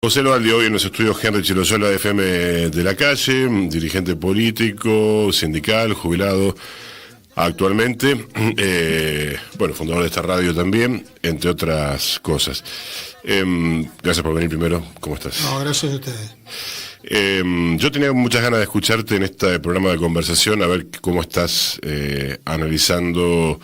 José Loaldi, hoy en los estudios Henry Chiloyola de FM de la Calle, dirigente político, sindical, jubilado actualmente, fundador de esta radio también, entre otras cosas. Gracias por venir primero, ¿cómo estás? No, gracias a ustedes. Yo tenía muchas ganas de escucharte en este programa de conversación, a ver cómo estás analizando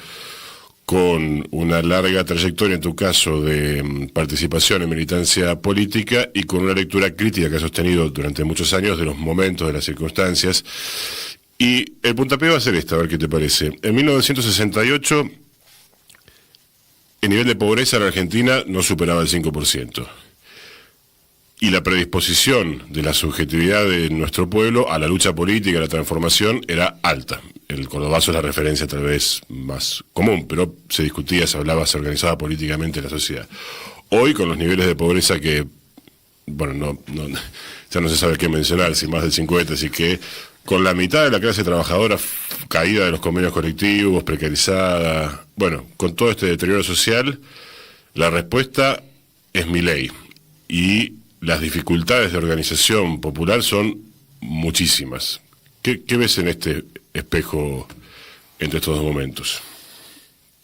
con una larga trayectoria, en tu caso, de participación en militancia política y con una lectura crítica que has sostenido durante muchos años de los momentos, de las circunstancias. Y el puntapié va a ser a ver qué te parece. En 1968, el nivel de pobreza en Argentina no superaba el 5%. Y la predisposición de la subjetividad de nuestro pueblo a la lucha política, a la transformación, era alta. El cordobazo es la referencia tal vez más común, pero se discutía, se hablaba, se organizaba políticamente la sociedad. Hoy, con los niveles de pobreza que, ya no se sabe qué mencionar, si más del 50, así que con la mitad de la clase trabajadora caída de los convenios colectivos, precarizada, con todo este deterioro social, la respuesta es Milei. Y las dificultades de organización popular son muchísimas. ¿Qué ves en este espejo entre estos dos momentos?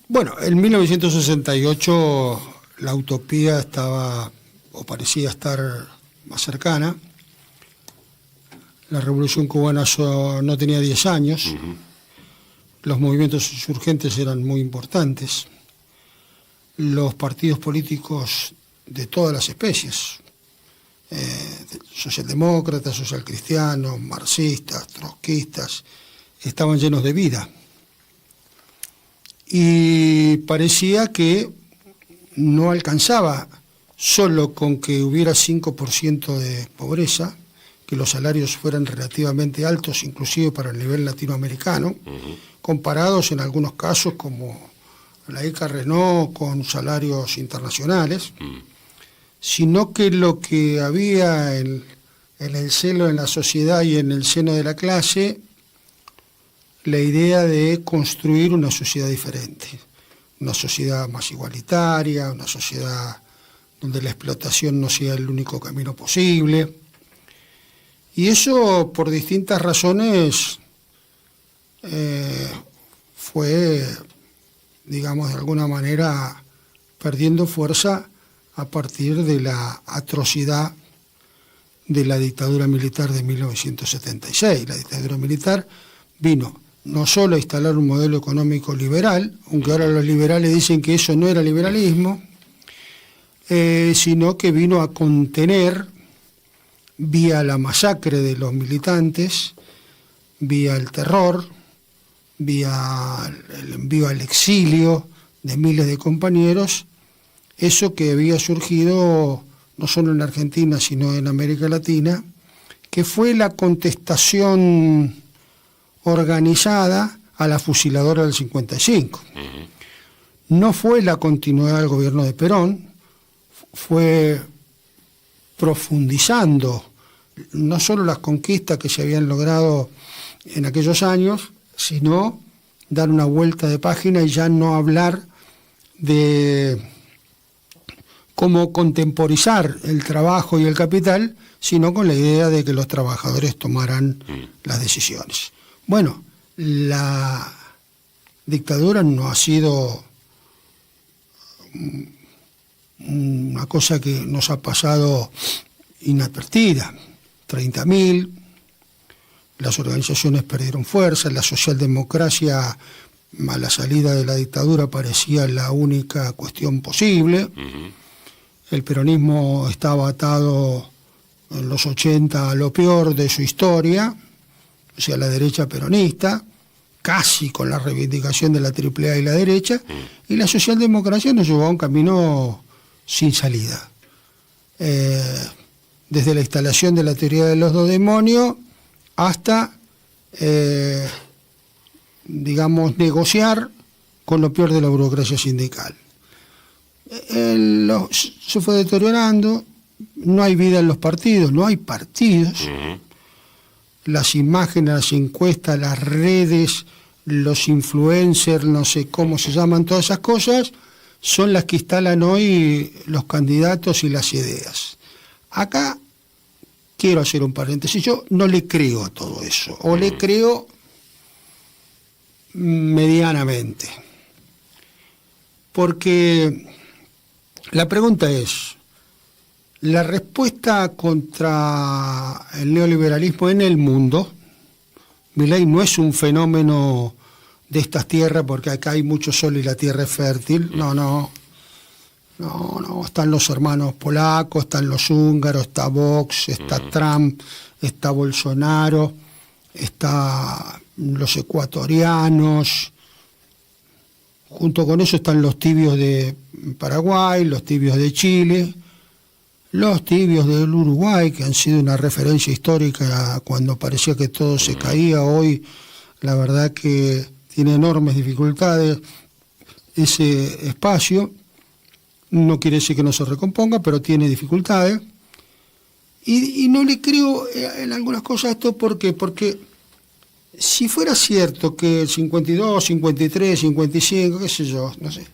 Bueno, en 1968 la utopía estaba, o parecía estar más cercana. La Revolución Cubana no tenía 10 años. Uh-huh. Los movimientos insurgentes eran muy importantes. Los partidos políticos de todas las especies, socialdemócratas, socialcristianos, marxistas, trotskistas, estaban llenos de vida. Y parecía que no alcanzaba solo con que hubiera 5% de pobreza, que los salarios fueran relativamente altos, inclusive para el nivel latinoamericano, uh-huh, comparados en algunos casos como la ECA Renault con salarios internacionales, sino que lo que había en el seno de la sociedad y en el seno de la clase, la idea de construir una sociedad diferente, una sociedad más igualitaria, una sociedad donde la explotación no sea el único camino posible. Y eso, por distintas razones, fue, digamos, de alguna manera perdiendo fuerza a partir de la atrocidad de la dictadura militar de 1976. La dictadura militar vino no solo a instalar un modelo económico liberal, aunque ahora los liberales dicen que eso no era liberalismo, sino que vino a contener, vía la masacre de los militantes, vía el terror, vía el envío al exilio de miles de compañeros, eso que había surgido no solo en Argentina, sino en América Latina, que fue la contestación organizada a la fusiladora del 55. No fue la continuidad del gobierno de Perón, fue profundizando no solo las conquistas que se habían logrado en aquellos años, sino dar una vuelta de página y ya no hablar de cómo contemporizar el trabajo y el capital, sino con la idea de que los trabajadores tomaran las decisiones. Bueno, la dictadura no ha sido una cosa que nos ha pasado inadvertida. 30.000, las organizaciones perdieron fuerza, la socialdemocracia a la salida de la dictadura parecía la única cuestión posible. Uh-huh. El peronismo estaba atado en los 80 a lo peor de su historia, o sea, la derecha peronista, casi con la reivindicación de la AAA y la derecha, y la socialdemocracia nos llevó a un camino sin salida. Desde la instalación de la teoría de los dos demonios hasta, negociar con lo peor de la burocracia sindical. Se fue deteriorando, no hay vida en los partidos, no hay partidos. Uh-huh. Las imágenes, las encuestas, las redes, los influencers, no sé cómo se llaman todas esas cosas, son las que instalan hoy los candidatos y las ideas. Acá quiero hacer un paréntesis, yo no le creo a todo eso, o le creo medianamente, porque la pregunta es, la respuesta contra el neoliberalismo en el mundo, Milei no es un fenómeno de estas tierras, porque acá hay mucho sol y la tierra es fértil, no, están los hermanos polacos, están los húngaros, está Vox, está Trump, está Bolsonaro, está los ecuatorianos, junto con eso están los tibios de Paraguay, los tibios de Chile, los tibios del Uruguay, que han sido una referencia histórica cuando parecía que todo se caía. Hoy la verdad que tiene enormes dificultades ese espacio. No quiere decir que no se recomponga, pero tiene dificultades. Y no le creo en algunas cosas a esto, ¿por qué? Porque si fuera cierto que el 52, 53, 55, qué sé yo, no sé,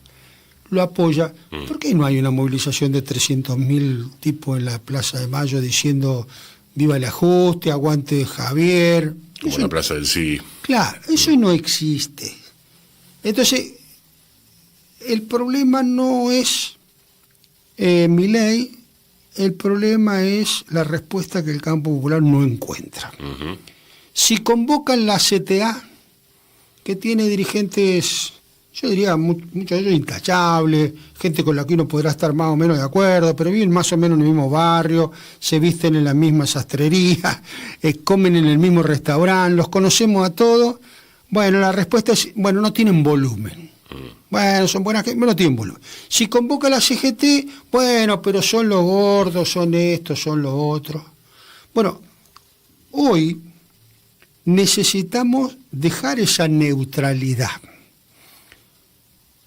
lo apoya, ¿por qué no hay una movilización de 300.000 tipos en la Plaza de Mayo diciendo viva el ajuste, aguante Javier? Como Eso, la Plaza del Sí. Claro, eso no existe. Entonces, el problema no es Milei, el problema es la respuesta que el campo popular no encuentra. Si convocan la CTA, que tiene dirigentes, yo diría muchos de ellos intachables, gente con la que uno podrá estar más o menos de acuerdo, pero viven más o menos en el mismo barrio, se visten en la misma sastrería, comen en el mismo restaurante, los conocemos a todos. Bueno, la respuesta es, bueno, no tienen volumen. Bueno, son buenas gente, pero no tienen volumen. Si convoca la CGT, bueno, pero son los gordos, son estos, son los otros. Bueno, hoy necesitamos dejar esa neutralidad.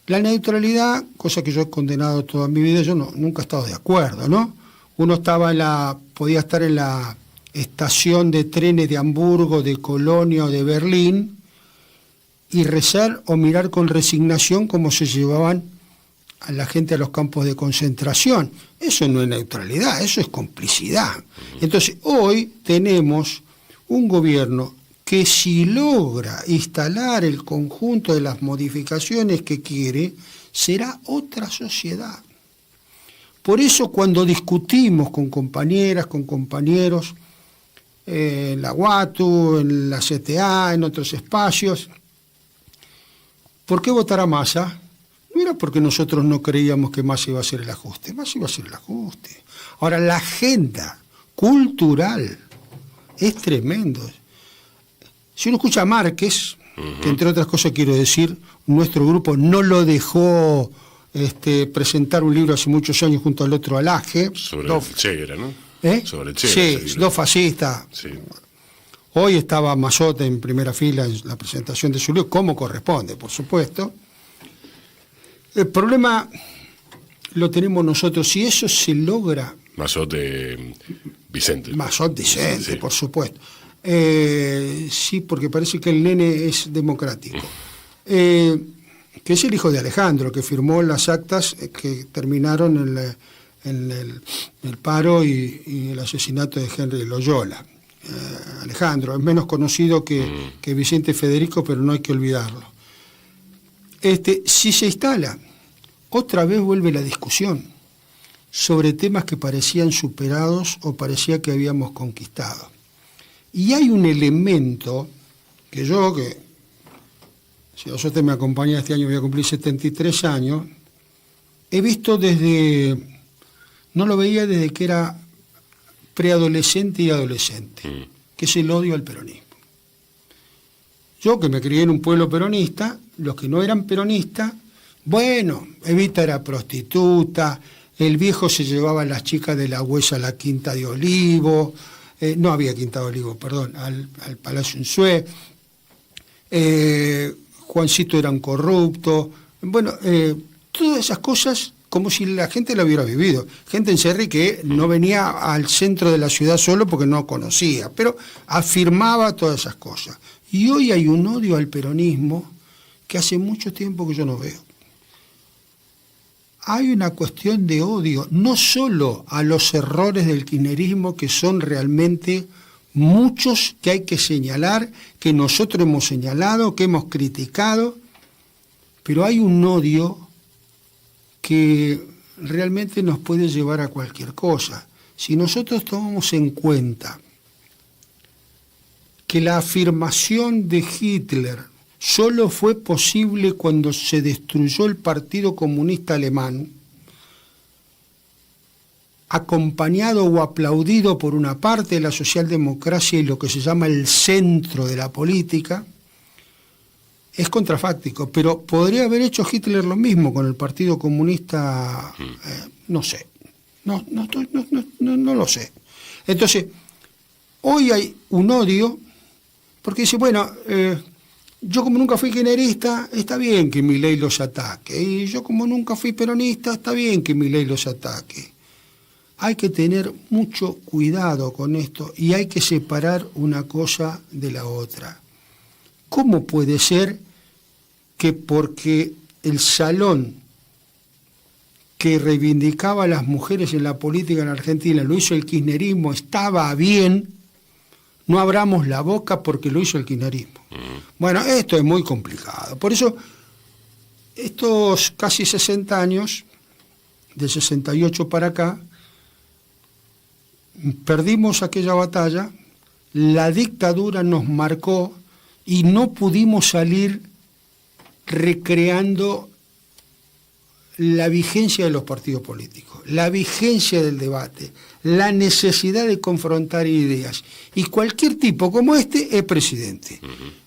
La neutralidad, cosa que yo he condenado toda mi vida, yo nunca he estado de acuerdo, ¿no? Uno podía estar en la estación de trenes de Hamburgo, de Colonia o de Berlín y rezar o mirar con resignación cómo se llevaban a la gente a los campos de concentración. Eso no es neutralidad, eso es complicidad. Entonces, hoy tenemos un gobierno que si logra instalar el conjunto de las modificaciones que quiere, será otra sociedad. Por eso cuando discutimos con compañeras, con compañeros, en la UATU, en la CTA, en otros espacios, ¿por qué votar a Massa? No era porque nosotros no creíamos que Massa iba a hacer el ajuste, Massa iba a hacer el ajuste. Ahora, la agenda cultural es tremendo. Si uno escucha a Márquez, que entre otras cosas quiero decir, nuestro grupo no lo dejó presentar un libro hace muchos años junto al otro Alaje. Sobre el Che era, ¿no? Sobre el Che. Sí, dos fascistas. Sí. Hoy estaba Mazzotte en primera fila en la presentación de su libro, como corresponde, por supuesto. El problema lo tenemos nosotros. Si eso se logra... Mazzotte Vicente. Mazzotte Vicente, sí. Por supuesto. Sí, porque parece que el nene es democrático. Que es el hijo de Alejandro, que firmó las actas que terminaron en el paro y el asesinato de Henry Loyola. Alejandro es menos conocido que Vicente Federico, pero no hay que olvidarlo. Si se instala, otra vez vuelve la discusión sobre temas que parecían superados o parecía que habíamos conquistado. Y hay un elemento que si usted me acompaña este año, voy a cumplir 73 años, he visto no lo veía desde que era preadolescente y adolescente, que es el odio al peronismo. Yo, que me crié en un pueblo peronista, los que no eran peronistas, bueno, Evita era prostituta, el viejo se llevaba a las chicas de la Huesa a la Quinta de Olivo, no había Quinta de Olivo, perdón, al Palacio Unzué, Juancito era un corrupto, bueno, todas esas cosas como si la gente la hubiera vivido. Gente en Cerri que no venía al centro de la ciudad solo porque no conocía, pero afirmaba todas esas cosas. Y hoy hay un odio al peronismo que hace mucho tiempo que yo no veo. hay una cuestión de odio, no solo a los errores del kirchnerismo, que son realmente muchos, que hay que señalar, que nosotros hemos señalado, que hemos criticado, pero hay un odio que realmente nos puede llevar a cualquier cosa. Si nosotros tomamos en cuenta que la afirmación de Hitler solo fue posible cuando se destruyó el Partido Comunista Alemán, acompañado o aplaudido por una parte de la socialdemocracia y lo que se llama el centro de la política, es contrafáctico, pero podría haber hecho Hitler lo mismo con el Partido Comunista, no sé, no lo sé. Entonces, hoy hay un odio, porque dice, bueno, yo como nunca fui kirchnerista, está bien que Milei los ataque, y yo como nunca fui peronista, está bien que Milei los ataque. Hay que tener mucho cuidado con esto y hay que separar una cosa de la otra. ¿Cómo puede ser que porque el salón que reivindicaba a las mujeres en la política en Argentina lo hizo el kirchnerismo, estaba bien, no abramos la boca porque lo hizo el kirchnerismo? Bueno, esto es muy complicado. Por eso, estos casi 60 años, de 68 para acá, perdimos aquella batalla, la dictadura nos marcó y no pudimos salir recreando la vigencia de los partidos políticos, la vigencia del debate, la necesidad de confrontar ideas. Y cualquier tipo como este es presidente.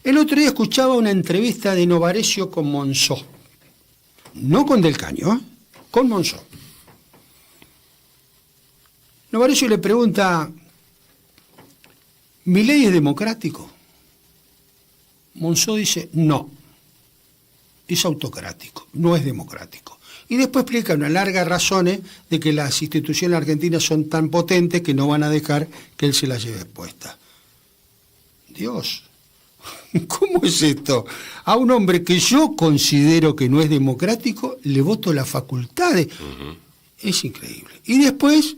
El otro día escuchaba una entrevista de Novarecio con Monzó, no con Del Caño, con Monzó. Novarecio le pregunta, ¿Milei es democrático? Monzó dice, no, es autocrático, no es democrático. Y después explica unas largas razones de que las instituciones argentinas son tan potentes que no van a dejar que él se las lleve puestas. Dios, ¿cómo es esto? A un hombre que yo considero que no es democrático, le voto las facultades. Es increíble. Y después,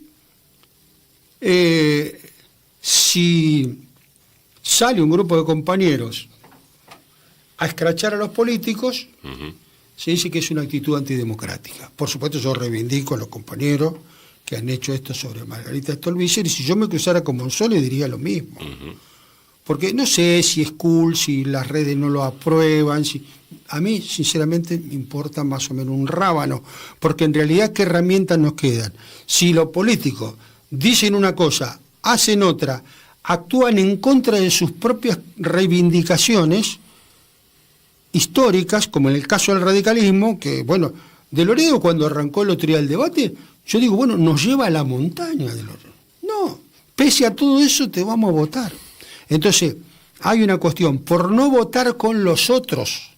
si sale un grupo de compañeros a escrachar a los políticos, se dice que es una actitud antidemocrática. Por supuesto, yo reivindico a los compañeros que han hecho esto sobre Margarita Stolbizer, y si yo me cruzara con Monzó le diría lo mismo. Porque no sé si es cool, si las redes no lo aprueban, a mí sinceramente me importa más o menos un rábano, porque en realidad ¿qué herramientas nos quedan? Si los políticos dicen una cosa, hacen otra, actúan en contra de sus propias reivindicaciones históricas, como en el caso del radicalismo, que, bueno, De Loredo cuando arrancó el otro día el debate, yo digo, bueno, nos lleva a la montaña de Loredo. No, pese a todo eso te vamos a votar. Entonces, hay una cuestión, por no votar con los otros,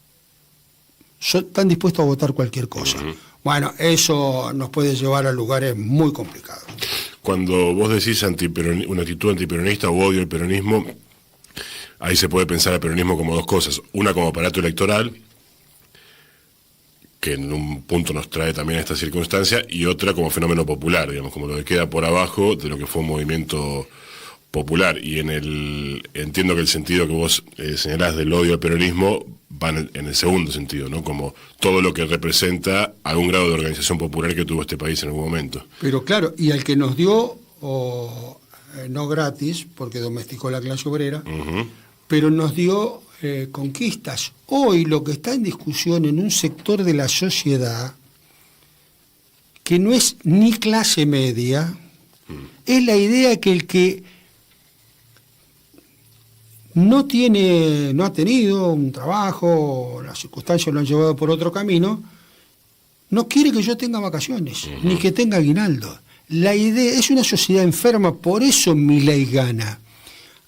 están dispuestos a votar cualquier cosa. Bueno, eso nos puede llevar a lugares muy complicados. Cuando vos decís una actitud antiperonista o odio al peronismo, ahí se puede pensar al peronismo como dos cosas. Una como aparato electoral, que en un punto nos trae también esta circunstancia, y otra como fenómeno popular, digamos, como lo que queda por abajo de lo que fue un movimiento popular. Y entiendo que el sentido que vos señalás del odio al peronismo va en el segundo sentido, ¿no? Como todo lo que representa algún grado de organización popular que tuvo este país en algún momento. Pero claro, y al que nos dio, no gratis, porque domesticó la clase obrera, pero nos dio conquistas. Hoy lo que está en discusión en un sector de la sociedad que no es ni clase media, es la idea que el que no ha tenido un trabajo, las circunstancias lo han llevado por otro camino, no quiere que yo tenga vacaciones, ni que tenga aguinaldo. La idea es una sociedad enferma, por eso Milei gana.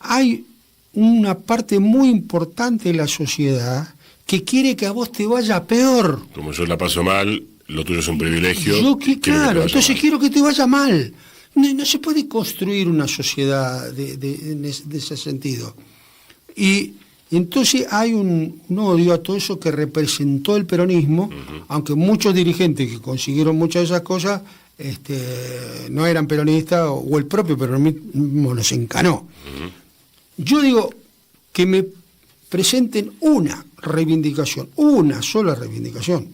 Hay una parte muy importante de la sociedad que quiere que a vos te vaya peor. Como yo la paso mal, lo tuyo es un privilegio. Claro, entonces quiero que te vaya mal. No se puede construir una sociedad de ese sentido. Y Entonces hay un odio a todo eso que representó el peronismo, aunque muchos dirigentes que consiguieron muchas de esas cosas no eran peronistas, o el propio peronismo los encanó. Yo digo que me presenten una reivindicación, una sola reivindicación,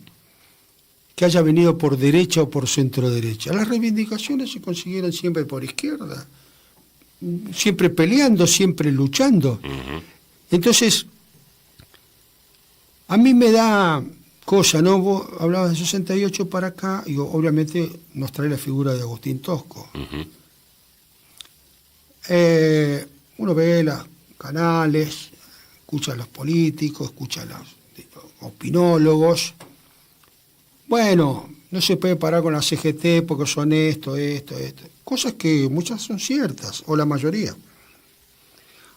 que haya venido por derecha o por centro derecha. Las reivindicaciones se consiguieron siempre por izquierda, siempre peleando, siempre luchando. Entonces, a mí me da cosa, ¿no? Vos hablabas de 68 para acá, y obviamente nos trae la figura de Agustín Tosco. Uno ve los canales, escucha a los políticos, escucha a los opinólogos. Bueno, no se puede parar con la CGT porque son esto. Cosas que muchas son ciertas, o la mayoría.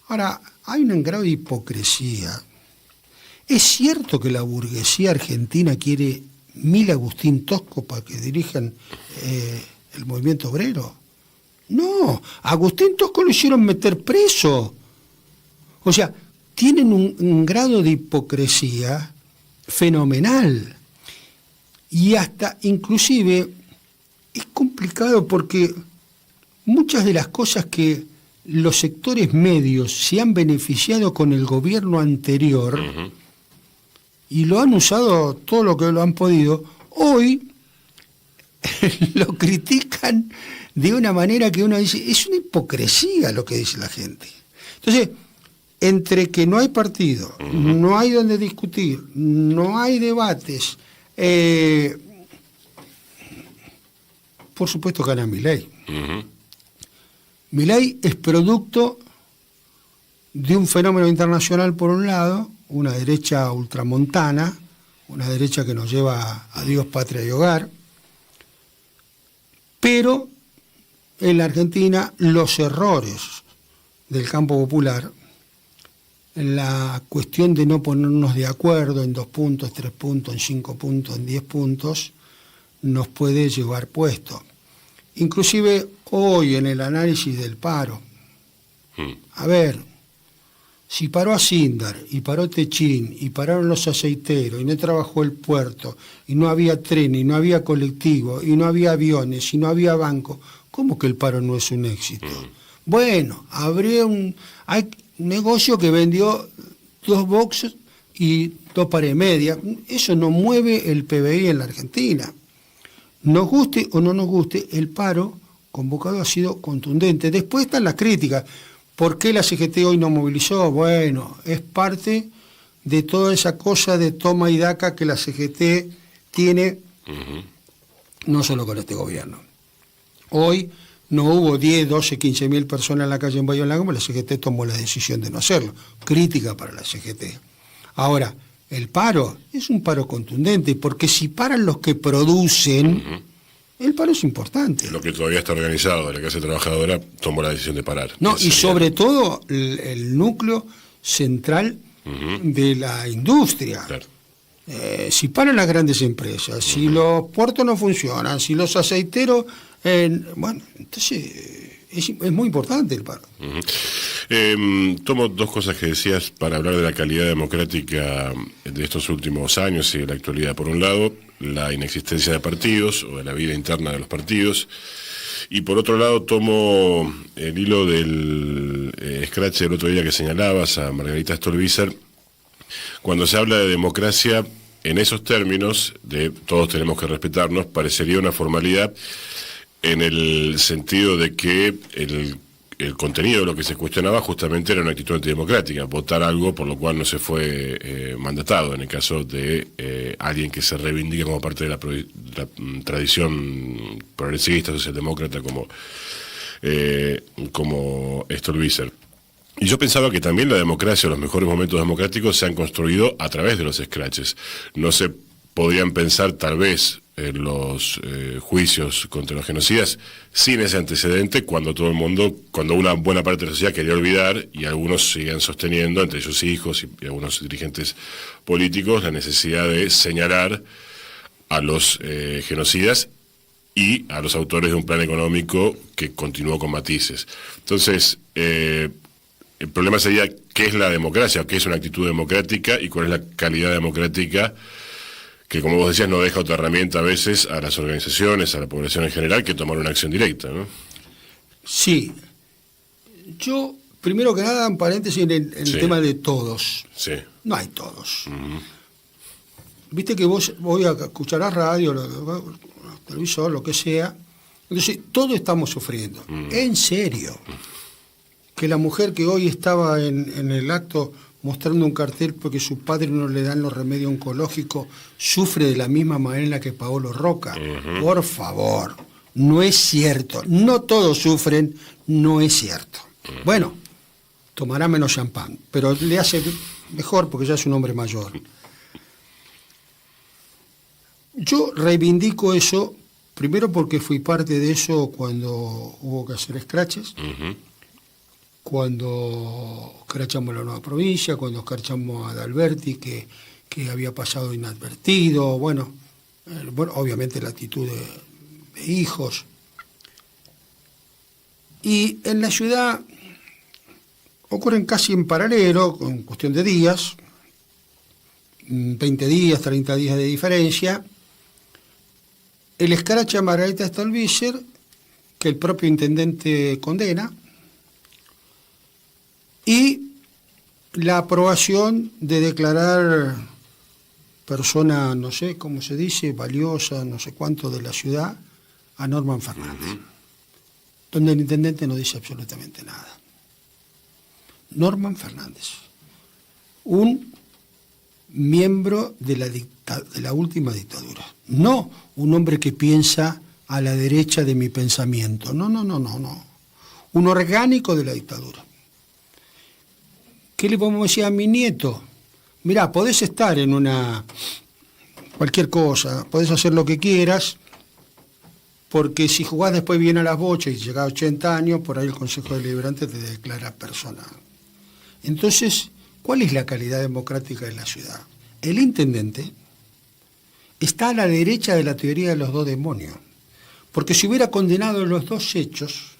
Ahora, hay un grado de hipocresía. ¿Es cierto que la burguesía argentina quiere 1000 Agustín Tosco para que dirijan el movimiento obrero? No, a Agustín Tosco lo hicieron meter preso. O sea, tienen un grado de hipocresía fenomenal. Y hasta, inclusive, es complicado porque muchas de las cosas que los sectores medios se han beneficiado con el gobierno anterior y lo han usado todo lo que lo han podido, hoy lo critican de una manera que uno dice, es una hipocresía lo que dice la gente. Entonces, entre que no hay partido, no hay donde discutir, no hay debates, por supuesto gana Milei. Milei es producto de un fenómeno internacional por un lado, una derecha ultramontana, una derecha que nos lleva a Dios, patria y hogar, pero en la Argentina los errores del campo popular, la cuestión de no ponernos de acuerdo en 2 puntos, 3 puntos, en 5 puntos, en 10 puntos, nos puede llevar puesto. Inclusive hoy en el análisis del paro, a ver, si paró Asindar y paró Techín y pararon los aceiteros y no trabajó el puerto y no había tren y no había colectivo y no había aviones y no había banco, ¿cómo que el paro no es un éxito? Bueno, hay un negocio que vendió 2 boxes y 2 pares medias. Eso no mueve el PBI en la Argentina. Nos guste o no nos guste, el paro convocado ha sido contundente. Después están las críticas. ¿Por qué la CGT hoy no movilizó? Bueno, es parte de toda esa cosa de toma y daca que la CGT tiene, no solo con este gobierno. Hoy no hubo 10, 12, 15 mil personas en la calle en Bahía Blanca, porque la CGT tomó la decisión de no hacerlo. Crítica para la CGT. Ahora, el paro es un paro contundente, porque si paran los que producen, el paro es importante. Lo que todavía está organizado, la clase trabajadora tomó la decisión de parar. No, y sobre todo el núcleo central de la industria. Claro. Si paran las grandes empresas, si los puertos no funcionan, si los aceiteros... bueno, entonces es muy importante el paro. Tomo 2 cosas que decías para hablar de la calidad democrática de estos últimos años y de la actualidad. Por un lado, la inexistencia de partidos o de la vida interna de los partidos. Y por otro lado, tomo el hilo del scratch del otro día que señalabas a Margarita Stolbizer. Cuando se habla de democracia, en esos términos, de todos tenemos que respetarnos, parecería una formalidad en el sentido de que el contenido de lo que se cuestionaba justamente era una actitud antidemocrática, votar algo por lo cual no se fue mandatado, en el caso de alguien que se reivindica como parte de la tradición progresista, socialdemócrata, como Stolbizer. Y yo pensaba que también la democracia, los mejores momentos democráticos se han construido a través de los scratches. No se podrían pensar tal vez en los juicios contra los genocidas sin ese antecedente, cuando una buena parte de la sociedad quería olvidar, y algunos siguen sosteniendo, entre ellos hijos y algunos dirigentes políticos, la necesidad de señalar a los genocidas y a los autores de un plan económico que continuó con matices. Entonces, el problema sería qué es la democracia, qué es una actitud democrática y cuál es la calidad democrática, que como vos decías no deja otra herramienta a veces a las organizaciones, a la población en general, que tomar una acción directa, ¿no? Sí. Yo, primero que nada, un paréntesis en el tema de todos. Sí. No hay todos. Viste que vos voy a escuchar la radio, el televisor, lo que sea. Entonces, todos estamos sufriendo. En serio. Que la mujer que hoy estaba en el acto mostrando un cartel porque su padre no le dan los remedios oncológicos, sufre de la misma manera que Paolo Roca. Por favor, no es cierto. No todos sufren, no es cierto. Bueno, tomará menos champán, pero le hace mejor porque ya es un hombre mayor. Yo reivindico eso, primero porque fui parte de eso cuando hubo que hacer scratches, cuando escrachamos la nueva provincia, cuando escrachamos a D'Alberti, que había pasado inadvertido, bueno, obviamente la actitud de hijos. Y en la ciudad ocurren casi en paralelo, en cuestión de días, 20 días, 30 días de diferencia, el escrache a Margarita Stolbizer, que el propio intendente condena, y la aprobación de declarar persona, no sé cómo se dice, valiosa, no sé cuánto de la ciudad, a Norman Fernández, donde el intendente no dice absolutamente nada. Norman Fernández, un miembro de la última dictadura, no un hombre que piensa a la derecha de mi pensamiento, no, un orgánico de la dictadura. ¿Qué le podemos decir a mi nieto? Mirá, podés estar en cualquier cosa, podés hacer lo que quieras, porque si jugás después bien a las bochas y llegás a 80 años, por ahí el Consejo Deliberante te declara persona. Entonces, ¿cuál es la calidad democrática de la ciudad? El intendente está a la derecha de la teoría de los dos demonios, porque si hubiera condenado los dos hechos,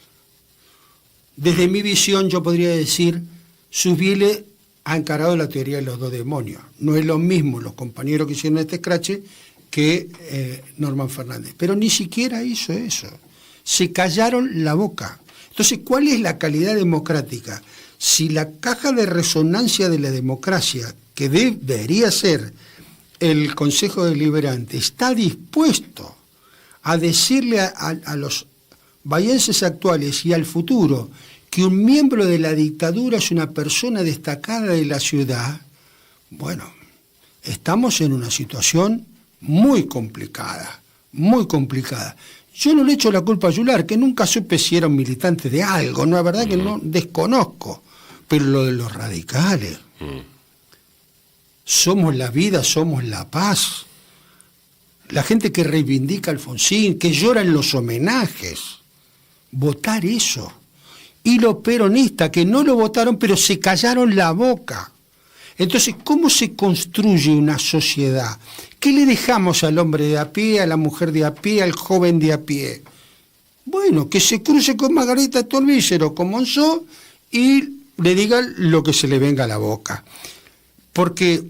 desde mi visión yo podría decir, Susbiele ha encarado la teoría de los dos demonios. No es lo mismo los compañeros que hicieron este escrache que Norman Fernández. Pero ni siquiera hizo eso. Se callaron la boca. Entonces, ¿cuál es la calidad democrática? Si la caja de resonancia de la democracia, que debería ser el Consejo Deliberante, está dispuesto a decirle a los bahienses actuales y al futuro que un miembro de la dictadura es una persona destacada de la ciudad, bueno, estamos en una situación muy complicada, muy complicada. Yo no le echo la culpa a Yular, que nunca supe si era un militante de algo, no, la verdad que no, desconozco, pero lo de los radicales, somos la vida, somos la paz, la gente que reivindica a Alfonsín, que llora en los homenajes, votar eso. Y los peronistas que no lo votaron, pero se callaron la boca. Entonces, ¿cómo se construye una sociedad? ¿Qué le dejamos al hombre de a pie, a la mujer de a pie, al joven de a pie? Bueno, que se cruce con Margarita Stolbizer o con Monzó y le diga lo que se le venga a la boca. Porque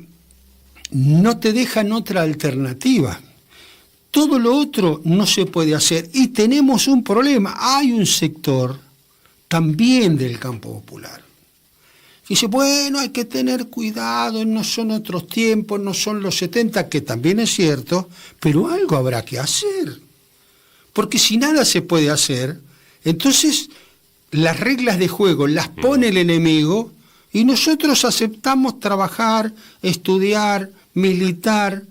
no te dejan otra alternativa. Todo lo otro no se puede hacer. Y tenemos un problema. Hay un sector también del campo popular. Y dice, bueno, hay que tener cuidado, no son otros tiempos, no son los 70, que también es cierto, pero algo habrá que hacer. Porque si nada se puede hacer, entonces las reglas de juego las pone el enemigo y nosotros aceptamos trabajar, estudiar, militar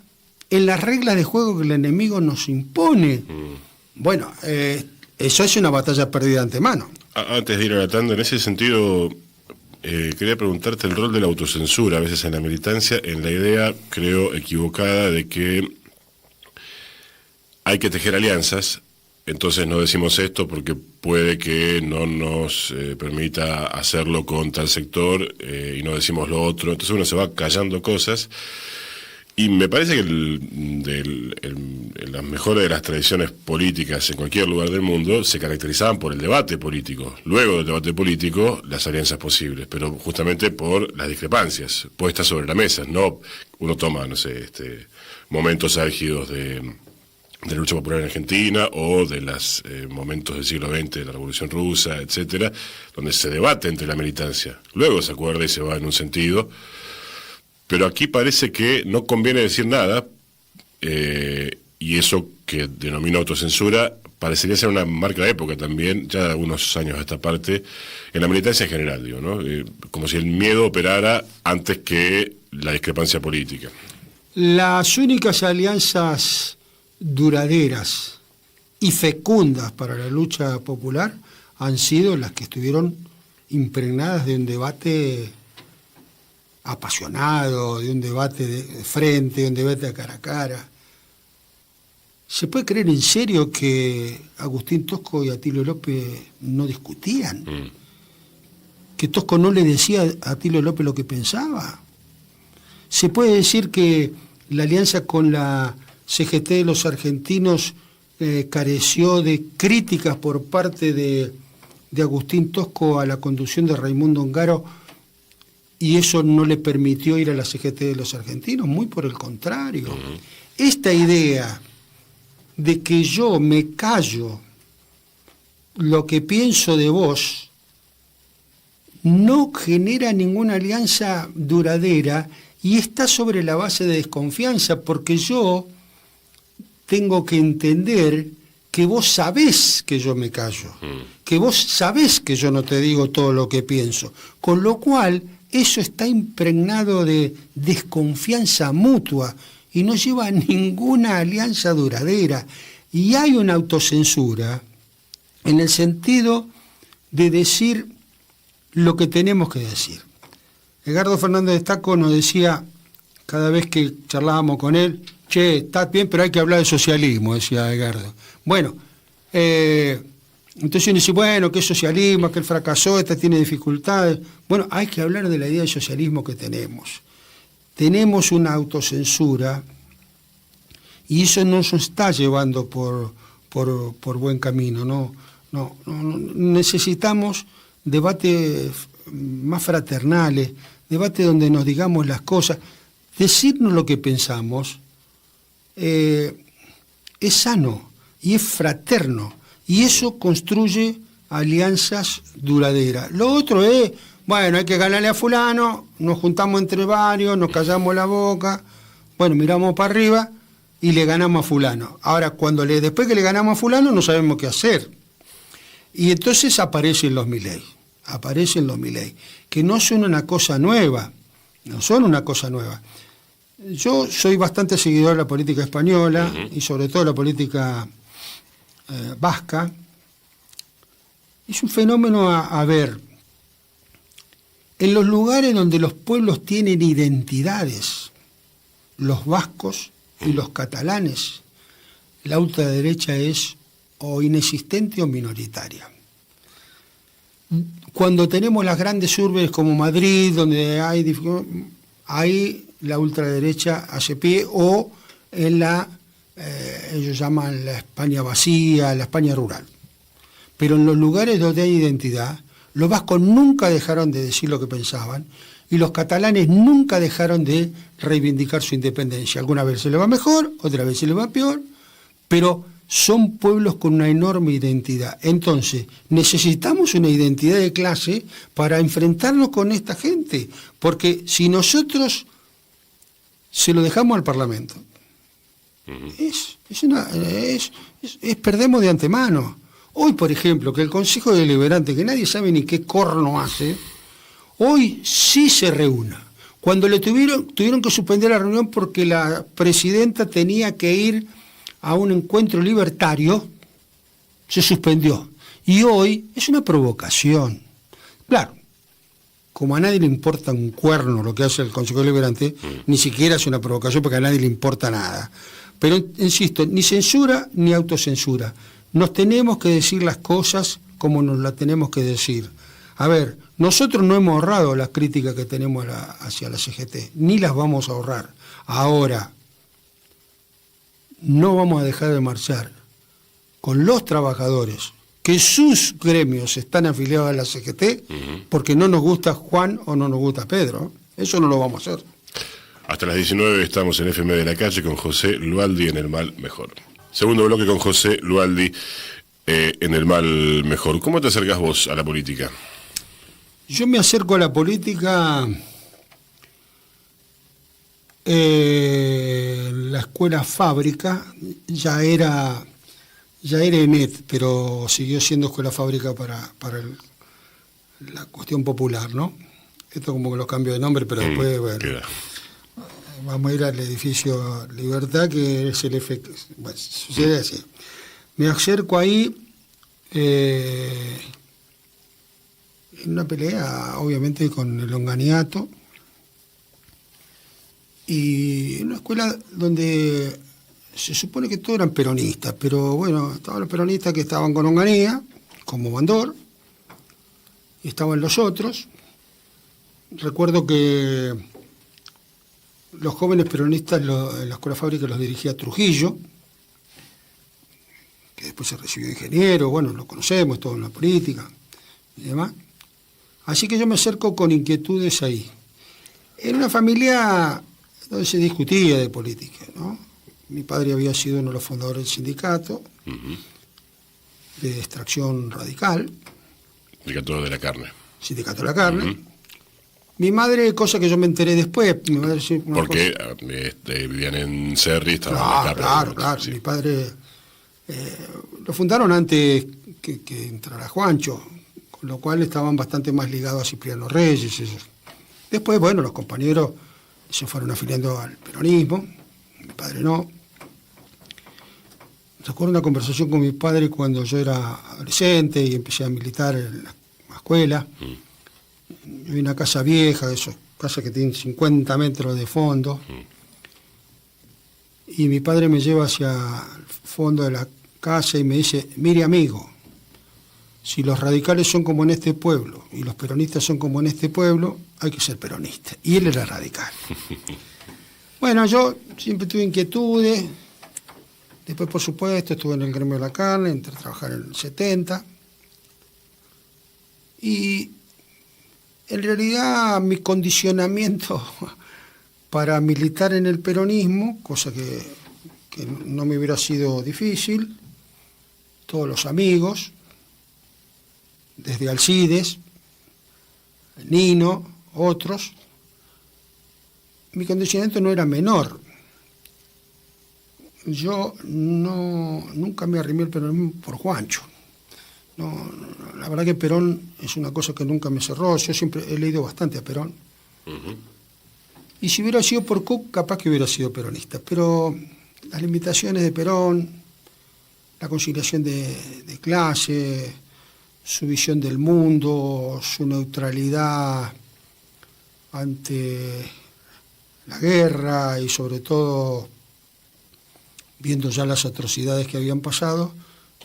en las reglas de juego que el enemigo nos impone. Bueno, eso es una batalla perdida de antemano. Antes de ir a la tanda, en ese sentido, quería preguntarte el rol de la autocensura, a veces en la militancia, en la idea, creo, equivocada de que hay que tejer alianzas, entonces no decimos esto porque puede que no nos permita hacerlo con tal sector y no decimos lo otro, entonces uno se va callando cosas Y me parece que las mejores de las tradiciones políticas en cualquier lugar del mundo se caracterizaban por el debate político. Luego del debate político, las alianzas posibles, pero justamente por las discrepancias puestas sobre la mesa. No, uno toma, no sé, momentos álgidos de la lucha popular en Argentina o de los momentos del siglo XX de la Revolución Rusa, etcétera, donde se debate entre la militancia. Luego se acuerda y se va en un sentido. Pero aquí parece que no conviene decir nada, y eso que denomina autocensura parecería ser una marca de época también, ya de algunos años a esta parte, en la militancia en general, digo, ¿no? Como si el miedo operara antes que la discrepancia política. Las únicas alianzas duraderas y fecundas para la lucha popular han sido las que estuvieron impregnadas de un debate apasionado, de un debate de frente, de un debate de cara a cara. ¿Se puede creer en serio que Agustín Tosco y Atilio López no discutían? ¿Que Tosco no le decía a Atilio López lo que pensaba? ¿Se puede decir que la alianza con la CGT de los argentinos careció de críticas por parte de Agustín Tosco a la conducción de Raimundo Ongaro, y eso no le permitió ir a la CGT de los argentinos? Muy por el contrario. Esta idea de que yo me callo lo que pienso de vos no genera ninguna alianza duradera y está sobre la base de desconfianza, porque yo tengo que entender que vos sabés que yo me callo, que vos sabés que yo no te digo todo lo que pienso, con lo cual eso está impregnado de desconfianza mutua y no lleva a ninguna alianza duradera. Y hay una autocensura en el sentido de decir lo que tenemos que decir. Edgardo Fernández de Stacco nos decía, cada vez que charlábamos con él, che, está bien, pero hay que hablar de socialismo, decía Edgardo. Bueno, entonces uno dice, bueno, que es socialismo, que él fracasó, tiene dificultades. Bueno, hay que hablar de la idea de socialismo que tenemos. Tenemos una autocensura y eso no nos está llevando por buen camino. No, necesitamos debates más fraternales, debates donde nos digamos las cosas. Decirnos lo que pensamos es sano y es fraterno. Y eso construye alianzas duraderas. Lo otro es, bueno, hay que ganarle a fulano, nos juntamos entre varios, nos callamos la boca, bueno, miramos para arriba y le ganamos a fulano. Ahora, después que le ganamos a fulano, no sabemos qué hacer. Y entonces aparecen los Milei, que no son una cosa nueva, Yo soy bastante seguidor de la política española y sobre todo la política vasca. Es un fenómeno a ver. En los lugares donde los pueblos tienen identidades, los vascos y los catalanes, la ultraderecha es o inexistente o minoritaria. Cuando tenemos las grandes urbes como Madrid, donde hay la ultraderecha hace pie, o en ellos llaman la España vacía, la España rural. Pero en los lugares donde hay identidad, los vascos nunca dejaron de decir lo que pensaban y los catalanes nunca dejaron de reivindicar su independencia. Alguna vez se les va mejor, otra vez se les va peor, pero son pueblos con una enorme identidad. Entonces, necesitamos una identidad de clase para enfrentarnos con esta gente, porque si nosotros se lo dejamos al Parlamento, perdemos de antemano. Hoy, por ejemplo, que el Consejo Deliberante, que nadie sabe ni qué corno hace, hoy sí se reúna. Cuando tuvieron que suspender la reunión porque la presidenta tenía que ir a un encuentro libertario, se suspendió. Y hoy es una provocación. Claro, como a nadie le importa un cuerno lo que hace el Consejo Deliberante, ni siquiera es una provocación porque a nadie le importa nada. Pero, insisto, ni censura ni autocensura. Nos tenemos que decir las cosas como nos las tenemos que decir. A ver, nosotros no hemos ahorrado las críticas que tenemos hacia la CGT, ni las vamos a ahorrar. Ahora, no vamos a dejar de marchar con los trabajadores que sus gremios están afiliados a la CGT, porque no nos gusta Juan o no nos gusta Pedro. Eso no lo vamos a hacer. Hasta las 19 estamos en FM de la Calle con José Lualdi en El Mal Mejor. Segundo bloque con José Lualdi en El Mal Mejor. ¿Cómo te acercás vos a la política? Yo me acerco a la política la escuela fábrica, ya era ENET, pero siguió siendo escuela fábrica para la cuestión popular, ¿no? Esto como que lo cambio de nombre, pero después, bueno, vamos a ir al edificio Libertad, que es el efecto. Bueno, sucede así. Me acerco ahí en una pelea, obviamente, con el Onganiato, y en una escuela donde se supone que todos eran peronistas, pero bueno, estaban los peronistas que estaban con Onganía, como Bandor, y estaban los otros. Recuerdo que los jóvenes peronistas en la escuela fábrica los dirigía Trujillo, que después se recibió ingeniero, bueno, lo conocemos, todo en la política y demás. Así que yo me acerco con inquietudes ahí. Era una familia donde se discutía de política, ¿no? Mi padre había sido uno de los fundadores del sindicato, de extracción radical. Sindicato de la carne. Sindicato de la carne. Mi madre, cosa que yo me enteré después. Mi madre, porque vivían en Cerri, estaban claro. Sí. Mi padre lo fundaron antes que entrara Juancho, con lo cual estaban bastante más ligados a Cipriano Reyes. Eso. Después, bueno, los compañeros se fueron afiliando al peronismo, mi padre no. Recuerdo una conversación con mi padre cuando yo era adolescente y empecé a militar en la escuela. Yo vi una casa vieja, esas casas que tienen 50 metros de fondo, y mi padre me lleva hacia el fondo de la casa y me dice: mire, amigo, si los radicales son como en este pueblo y los peronistas son como en este pueblo, hay que ser peronista. Y él era radical. Bueno, yo siempre tuve inquietudes. Después, por supuesto, estuve en el gremio de la carne, entré a trabajar en el 70. Y en realidad mi condicionamiento para militar en el peronismo, cosa que no me hubiera sido difícil, todos los amigos, desde Alcides, Nino, otros, mi condicionamiento no era menor. Yo nunca me arrimé el peronismo por Juancho. No, la verdad que Perón es una cosa que nunca me cerró. Yo siempre he leído bastante a Perón. Y si hubiera sido por Cook, capaz que hubiera sido peronista. Pero las limitaciones de Perón, la conciliación de clase, su visión del mundo, su neutralidad ante la guerra y sobre todo viendo ya las atrocidades que habían pasado,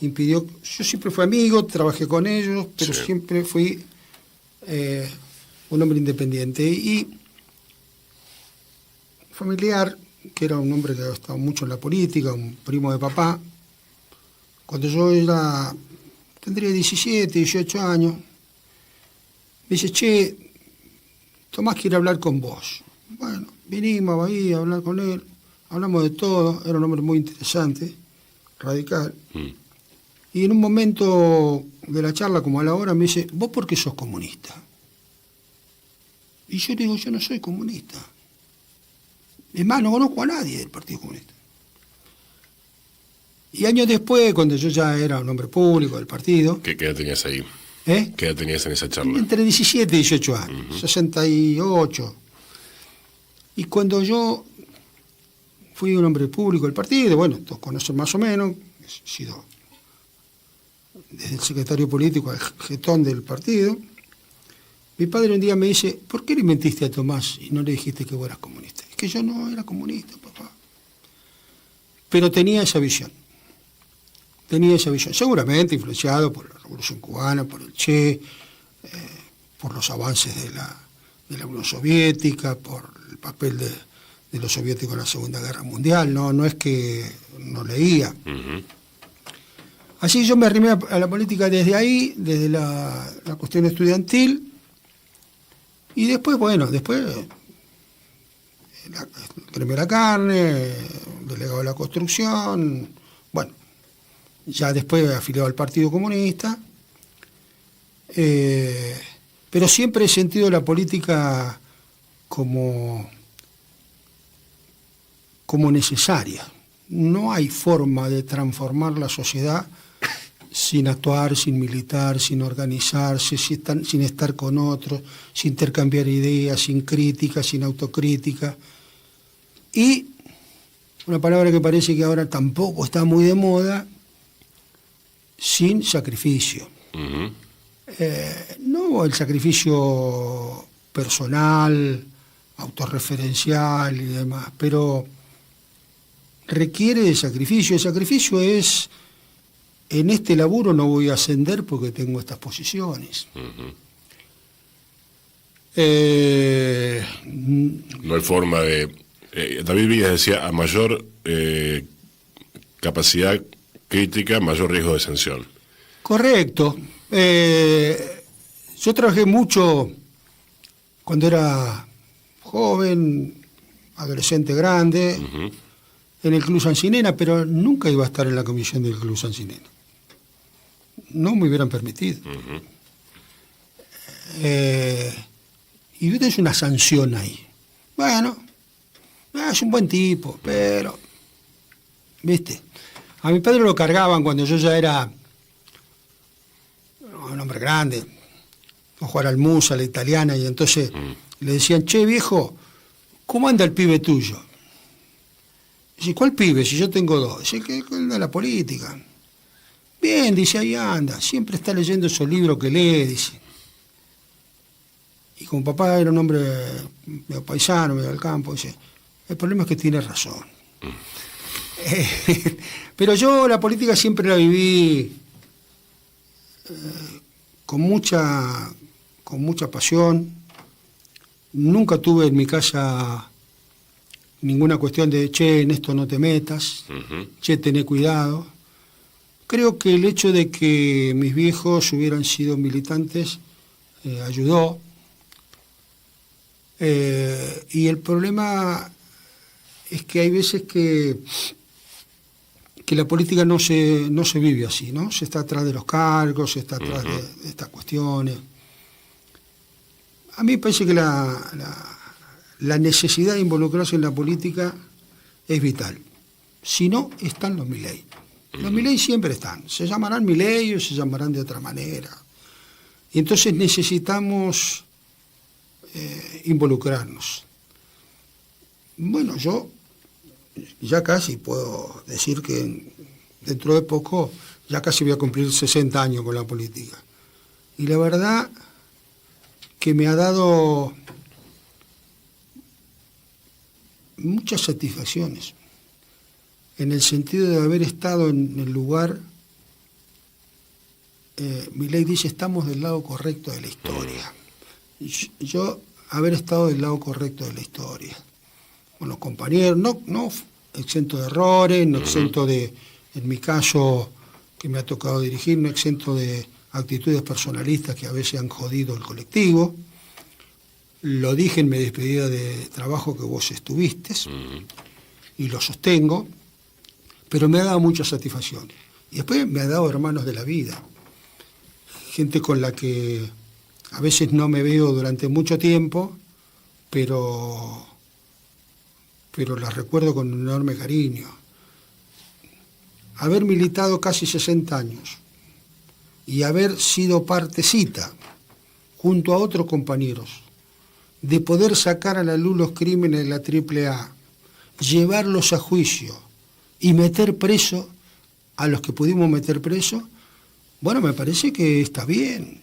impidió. Yo siempre fui amigo, trabajé con ellos, pero sí, siempre fui un hombre independiente. Y familiar, que era un hombre que había estado mucho en la política, un primo de papá, cuando yo tendría 17, 18 años, me dice: che, Tomás quiere hablar con vos. Bueno, vinimos ahí a hablar con él, hablamos de todo, era un hombre muy interesante, radical. Y en un momento de la charla, como a la hora, me dice: ¿vos por qué sos comunista? Y yo le digo: yo no soy comunista. Es más, no conozco a nadie del Partido Comunista. Y años después, cuando yo ya era un hombre público del partido... ¿Qué edad tenías ahí? ¿Eh? ¿Qué edad tenías en esa charla? Entre 17 y 18 años, 68. Y cuando yo fui un hombre público del partido, bueno, todos conocen más o menos, he sido desde el secretario político al jetón del partido. Mi padre un día me dice: ¿por qué le mentiste a Tomás y no le dijiste que vos eras comunista? Es que yo no era comunista, papá. Pero tenía esa visión, seguramente influenciado por la Revolución Cubana, por el Che, por los avances de la Unión Soviética, por el papel de los soviéticos en la Segunda Guerra Mundial, no es que no leía. Ujú. Así yo me arrimé a la política desde ahí, desde la cuestión estudiantil, y después, gremio de la carne, delegado de la construcción, bueno, ya después afiliado al Partido Comunista, pero siempre he sentido la política como necesaria. No hay forma de transformar la sociedad sin actuar, sin militar, sin organizarse, sin estar con otros, sin intercambiar ideas, sin crítica, sin autocrítica. Y una palabra que parece que ahora tampoco está muy de moda, sin sacrificio. Ujú. No el sacrificio personal, autorreferencial y demás, pero requiere de sacrificio. El sacrificio es, en este laburo no voy a ascender porque tengo estas posiciones. Ujú. No hay forma de... David Villas decía, a mayor capacidad crítica, mayor riesgo de sanción. Correcto. Yo trabajé mucho cuando era joven, adolescente grande, Ujú. en el Club Sancinena, pero nunca iba a estar en la comisión del Club Sancinena. No me hubieran permitido. Ujú. Y viste, es una sanción ahí. Bueno, es un buen tipo, pero, viste, a mi padre lo cargaban cuando yo ya era un hombre grande, a jugar al Musa, a la italiana, y entonces le decían, che, viejo, ¿cómo anda el pibe tuyo? Dice, ¿cuál pibe? Si yo tengo dos. Dice, ¿qué anda la política? Bien, dice, ahí anda, siempre está leyendo esos libros que lee, dice. Y como papá era un hombre medio paisano, medio del campo, dice, el problema es que tiene razón. Pero yo la política siempre la viví con mucha pasión. Nunca tuve en mi casa ninguna cuestión de, che, en esto no te metas, Ujú. che, tené cuidado. Creo que el hecho de que mis viejos hubieran sido militantes ayudó. Y el problema es que hay veces que la política no se vive así, ¿no? Se está atrás de los cargos, se está atrás de estas cuestiones. A mí me parece que la necesidad de involucrarse en la política es vital. Si no, están los Milei. Los Milei siempre están. Se llamarán Milei o se llamarán de otra manera. Y entonces necesitamos involucrarnos. Bueno, yo ya casi puedo decir que dentro de poco ya casi voy a cumplir 60 años con la política. Y la verdad que me ha dado muchas satisfacciones, en el sentido de haber estado en el lugar, Milei dice, estamos del lado correcto de la historia. Yo haber estado del lado correcto de la historia, con los compañeros, no exento de errores, no exento de, en mi caso, que me ha tocado dirigir, no exento de actitudes personalistas que a veces han jodido el colectivo. Lo dije en mi despedida de trabajo que vos estuviste, y lo sostengo, pero me ha dado mucha satisfacción. Y después me ha dado hermanos de la vida, gente con la que a veces no me veo durante mucho tiempo, pero las recuerdo con un enorme cariño. Haber militado casi 60 años y haber sido partecita, junto a otros compañeros, de poder sacar a la luz los crímenes de la AAA, llevarlos a juicio y meter preso a los que pudimos meter preso, bueno, me parece que está bien,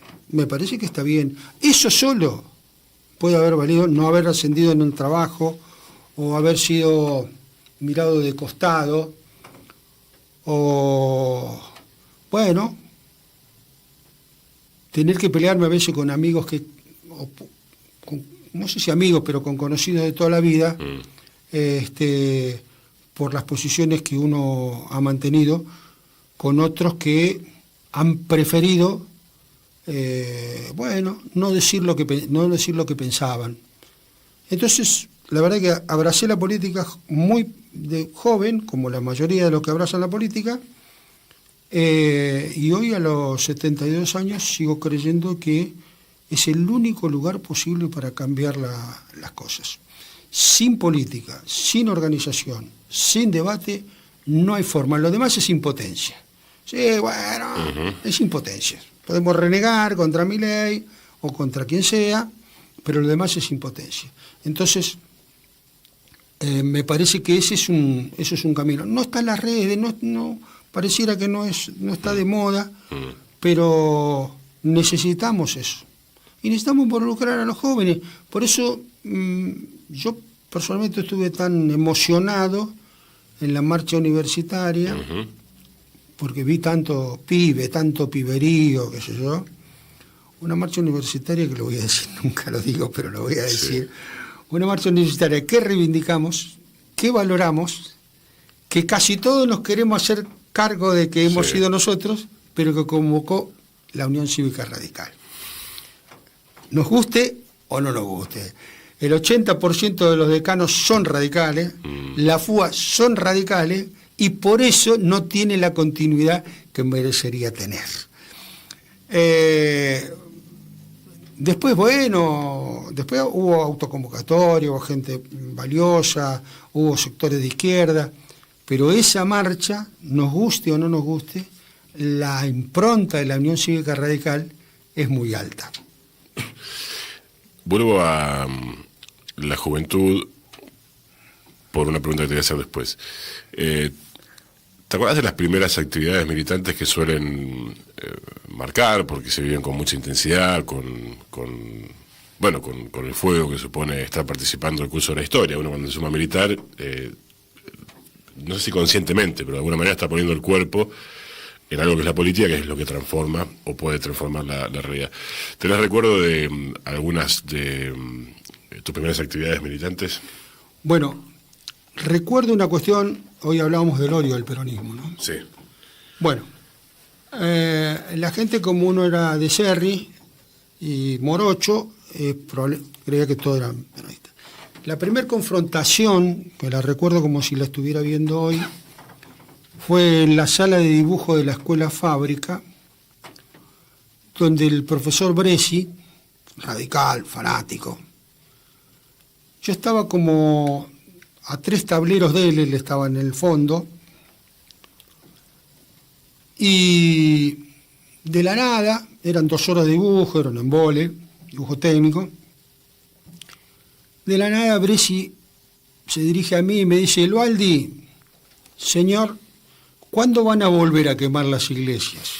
Eso solo puede haber valido no haber ascendido en un trabajo o haber sido mirado de costado o, bueno, tener que pelearme a veces con amigos que no sé si amigos, pero con conocidos de toda la vida, por las posiciones que uno ha mantenido, con otros que han preferido, no decir lo que pensaban. Entonces, la verdad que abracé la política muy de joven, como la mayoría de los que abrazan la política, y hoy a los 72 años sigo creyendo que es el único lugar posible para cambiar las cosas. Sin política, sin organización, sin debate, no hay forma. Lo demás es impotencia. Sí, bueno, es impotencia. Podemos renegar contra Milei o contra quien sea, pero lo demás es impotencia. Entonces, me parece que eso es un camino. No está en las redes, no pareciera que no está de moda, pero necesitamos eso. Y necesitamos involucrar a los jóvenes. Por eso yo personalmente estuve tan emocionado en la marcha universitaria, porque vi tanto piberío, qué sé yo. Una marcha universitaria que lo voy a decir, nunca lo digo, pero lo voy a decir. Sí. Una marcha universitaria que reivindicamos, que valoramos, que casi todos nos queremos hacer cargo de que hemos sido nosotros, pero que convocó la Unión Cívica Radical. Nos guste o no nos guste. El 80% de los decanos son radicales, la FUA son radicales, y por eso no tiene la continuidad que merecería tener. Después hubo autoconvocatoria, hubo gente valiosa, hubo sectores de izquierda, pero esa marcha, nos guste o no nos guste, la impronta de la Unión Cívica Radical es muy alta. Vuelvo a la juventud por una pregunta que te voy a hacer después. ¿Te acuerdas de las primeras actividades militantes que suelen marcar, porque se viven con mucha intensidad, con el fuego que supone estar participando del curso de la historia? Uno cuando se suma militar, no sé si conscientemente, pero de alguna manera está poniendo el cuerpo en algo que es la política, que es lo que transforma o puede transformar la realidad. ¿Tenés recuerdo de algunas de tus primeras actividades militantes? Bueno, recuerdo una cuestión, hoy hablábamos del odio del peronismo, ¿no? Sí. Bueno, la gente, como uno era de Serri y morocho, creía que todos eran peronistas. La primera confrontación, que la recuerdo como si la estuviera viendo hoy, fue en la sala de dibujo de la Escuela Fábrica, donde el profesor Bresci, radical, fanático, yo estaba como a 3 tableros de él estaba en el fondo, y de la nada, eran 2 horas de dibujo, era un embole, dibujo técnico, de la nada Bresci se dirige a mí y me dice: Eloaldi, señor, ¿cuándo van a volver a quemar las iglesias?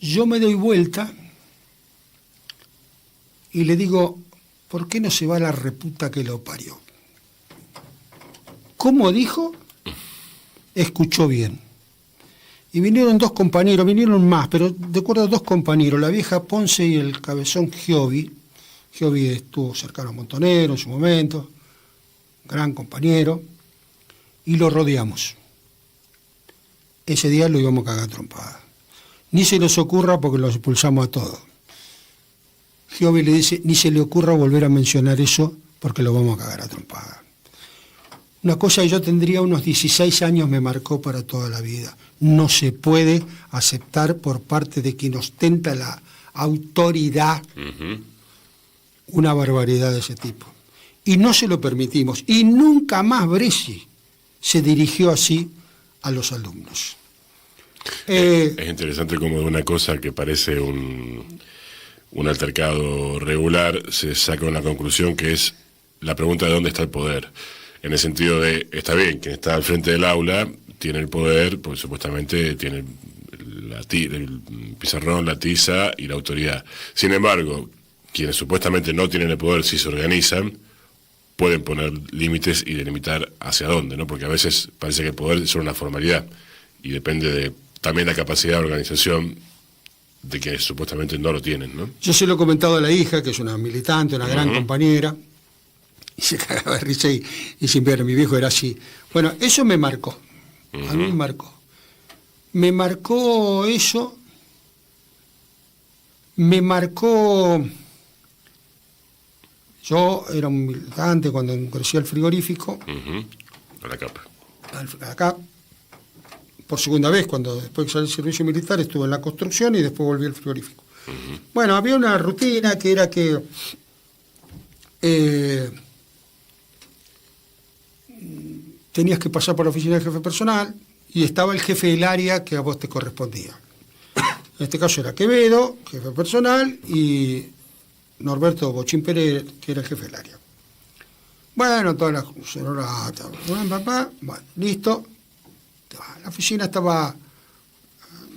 Yo me doy vuelta y le digo: ¿por qué no se va la reputa que lo parió? ¿Cómo dijo? Escuchó bien. Y vinieron 2 compañeros, vinieron más, pero recuerdo 2 compañeros, la vieja Ponce y el cabezón Giovi. Giovi estuvo cercano a Montonero en su momento, gran compañero, y lo rodeamos. Ese día lo íbamos a cagar trompada. Ni se les ocurra, porque los expulsamos a todos. Giovi le dice: ni se le ocurra volver a mencionar eso, porque lo vamos a cagar a trompada. Una cosa que yo tendría unos 16 años me marcó para toda la vida. No se puede aceptar por parte de quien ostenta la autoridad una barbaridad de ese tipo. Y no se lo permitimos. Y nunca más Bresci se dirigió así a los alumnos. Es interesante cómo de una cosa que parece un altercado regular se saca una conclusión que es la pregunta de dónde está el poder. En el sentido de, está bien, quien está al frente del aula tiene el poder, porque supuestamente tiene el pizarrón, la tiza y la autoridad. Sin embargo, quienes supuestamente no tienen el poder, si se organizan, pueden poner límites y delimitar hacia dónde, ¿no? Porque a veces parece que el poder es solo una formalidad y depende de también la capacidad de organización de quienes supuestamente no lo tienen, ¿no? Yo se lo he comentado a la hija, que es una militante, una gran compañera, y se cagaba de risa y siempre mi viejo era así. Bueno, eso me marcó, a mí me marcó. Me marcó eso, me marcó... Yo era un militante cuando ingresé al frigorífico. A la capa. Acá, por segunda vez, cuando después que salí del servicio militar, estuve en la construcción y después volví al frigorífico. Bueno, había una rutina que era que tenías que pasar por la oficina del jefe personal y estaba el jefe del área que a vos te correspondía. En este caso era Quevedo, jefe personal, y Norberto Bochín Pérez, que era el jefe del área. Bueno, todas las sonoratas, bueno, listo. La oficina estaba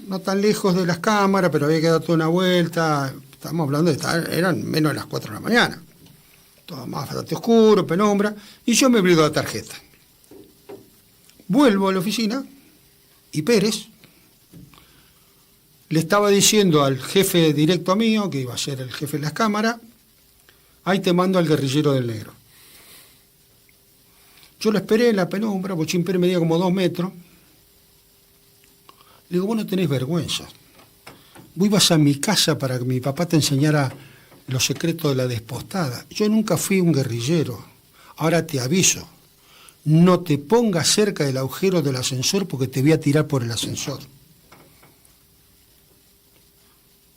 no tan lejos de las cámaras, pero había que dar toda una vuelta. Estábamos hablando eran menos de las 4 de la mañana. Todo más bastante oscuro, penumbra, y yo me olvido la tarjeta. Vuelvo a la oficina y Pérez le estaba diciendo al jefe directo mío, que iba a ser el jefe de las cámaras, ahí te mando al guerrillero del negro. Yo lo esperé en la penumbra, Bochín Pérez medía como 2 metros. Le digo, vos no tenés vergüenza. Vos ibas a mi casa para que mi papá te enseñara los secretos de la despostada. Yo nunca fui un guerrillero. Ahora te aviso, no te pongas cerca del agujero del ascensor porque te voy a tirar por el ascensor.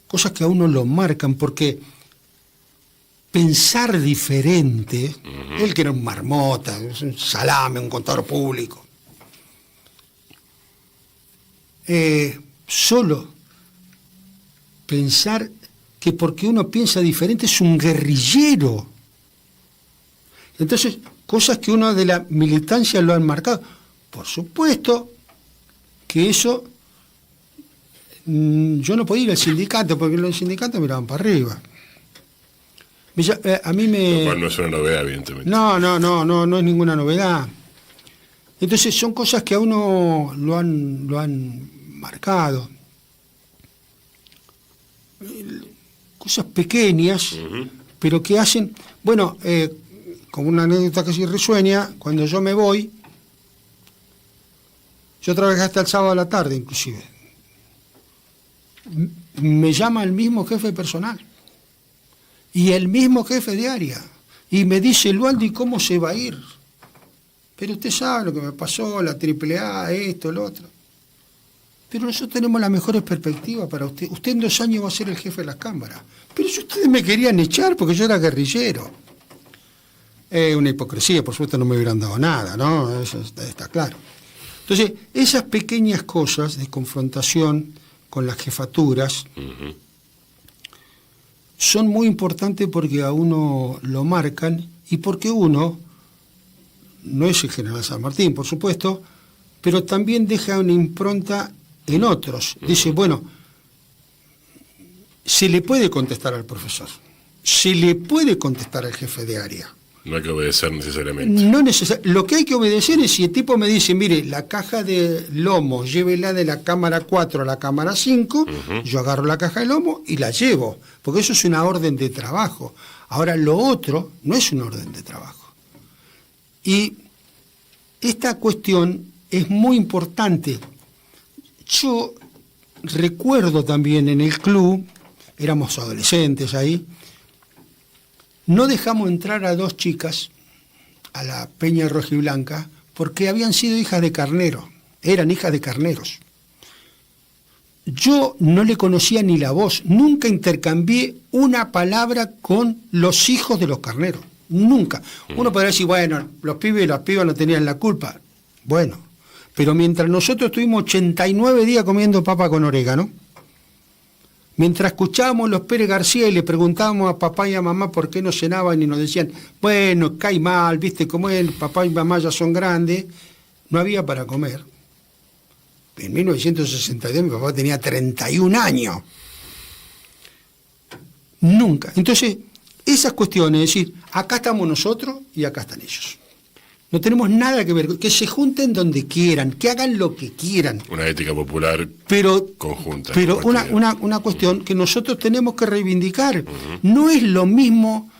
Cosas que a uno lo marcan porque pensar diferente, él que era un marmota, un salame, un contador público, solo pensar que porque uno piensa diferente es un guerrillero. Entonces, cosas que uno de la militancia lo han marcado. Por supuesto que eso, yo no podía ir al sindicato, porque los sindicatos miraban para arriba. A mí me... Lo cual no es una novedad, evidentemente. No es ninguna novedad. Entonces son cosas que a uno lo han marcado. Cosas pequeñas, pero que hacen... Bueno, como una anécdota casi risueña, cuando yo me voy, yo trabajé hasta el sábado a la tarde, inclusive. Me llama el mismo jefe personal y el mismo jefe de área y me dice, Lualdi, ¿cómo se va a ir? Pero usted sabe lo que me pasó, la AAA, esto, lo otro. Pero nosotros tenemos las mejores perspectivas para usted. Usted en 2 años va a ser el jefe de las cámaras. Pero si ustedes me querían echar porque yo era guerrillero. Una hipocresía, por supuesto no me hubieran dado nada, ¿no? Eso está claro. Entonces, esas pequeñas cosas de confrontación con las jefaturas son muy importantes porque a uno lo marcan y porque uno, no es el general San Martín, por supuesto, pero también deja una impronta en otros. Dice, bueno, se le puede contestar al profesor, se le puede contestar al jefe de área. No hay que obedecer necesariamente. No necesariamente. Lo que hay que obedecer es si el tipo me dice, mire, la caja de lomo, llévela de la cámara 4 a la cámara 5, yo agarro la caja de lomo y la llevo, porque eso es una orden de trabajo. Ahora, lo otro no es una orden de trabajo. Y esta cuestión es muy importante. Yo recuerdo también en el club, éramos adolescentes ahí, no dejamos entrar a 2 chicas a la Peña Rojiblanca porque habían sido hijas de carnero, eran hijas de carneros. Yo no le conocía ni la voz, nunca intercambié una palabra con los hijos de los carneros, nunca. Uno podría decir, bueno, los pibes y las pibas no tenían la culpa. Bueno, pero mientras nosotros estuvimos 89 días comiendo papa con orégano, mientras escuchábamos los Pérez García y le preguntábamos a papá y a mamá por qué no cenaban y nos decían, bueno, cae mal, viste cómo es, papá y mamá ya son grandes, no había para comer. En 1962 mi papá tenía 31 años. Nunca. Entonces, esas cuestiones, es decir, acá estamos nosotros y acá están ellos. No tenemos nada que ver, que se junten donde quieran, que hagan lo que quieran. Una ética popular conjunta. Pero una cuestión que nosotros tenemos que reivindicar. No es lo mismo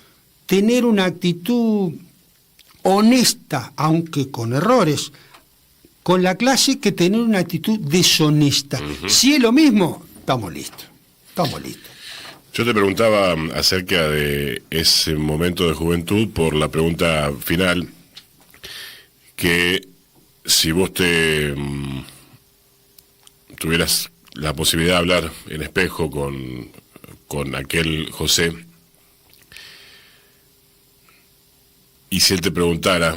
tener una actitud honesta, aunque con errores, con la clase, que tener una actitud deshonesta. Si es lo mismo, estamos listos. Yo te preguntaba acerca de ese momento de juventud por la pregunta final, que si vos tuvieras la posibilidad de hablar en espejo con aquel José, y si él te preguntara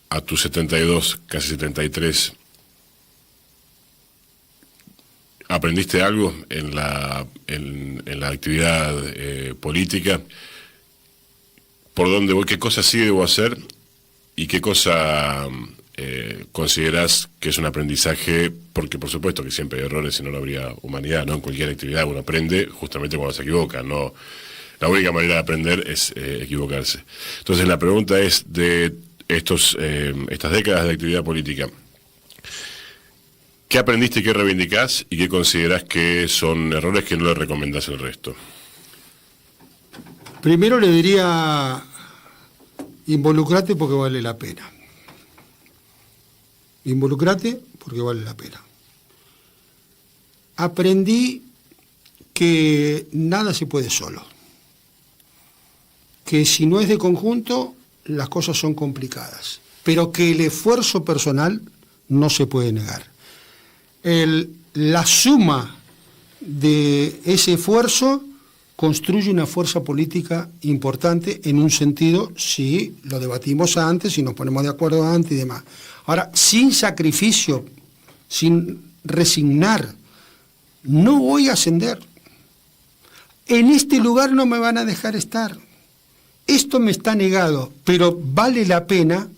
a tus 72, casi 73, ¿aprendiste algo en la actividad política? ¿Por dónde voy? ¿Qué cosa sí debo hacer? ¿Y qué cosa considerás que es un aprendizaje? Porque por supuesto que siempre hay errores, si no, no habría humanidad, ¿no? En cualquier actividad uno aprende justamente cuando se equivoca, ¿no? La única manera de aprender es equivocarse. Entonces la pregunta es, de estas décadas de actividad política, ¿qué aprendiste y qué reivindicás y qué considerás que son errores que no le recomendás al resto? Primero le diría, involucrate porque vale la pena. Involucrate porque vale la pena. Aprendí que nada se puede solo. Que si no es de conjunto, las cosas son complicadas. Pero que el esfuerzo personal no se puede negar. La suma de ese esfuerzo construye una fuerza política importante en un sentido, si lo debatimos antes, si nos ponemos de acuerdo antes y demás. Ahora, sin sacrificio, sin resignar, no voy a ascender. En este lugar no me van a dejar estar. Esto me está negado, pero vale la pena